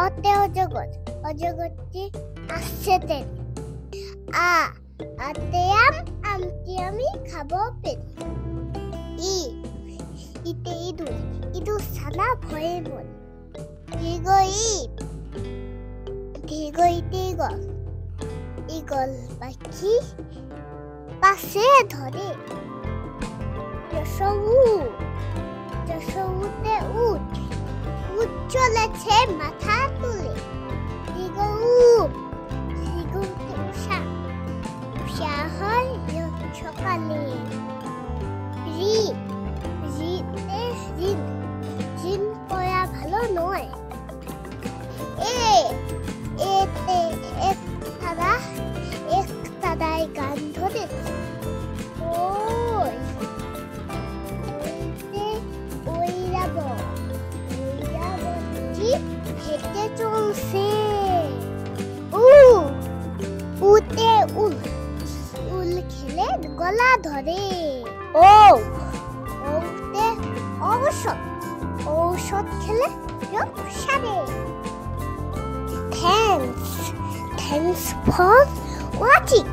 অতে অজগর অজগরটি আসছে তেরে আতে আমটি আমি খাবো পেরে ইতে ইঁদুর ইঁদুর সালা ভয়ে মরে ইতে ঈগল পাখি পাশে ধরে যশোতে উঠ চলেছে মাথা তুলে উষা হয় সকালে ঋণ করা ভালো নয় এক তারাই গান ধরেছে হেঁটে চলছে উতে উল খেলে গলা ধরে ওতে ঔষধ খেলে রোগ সারে থ্যাঙ্কস ফর ওয়াচিং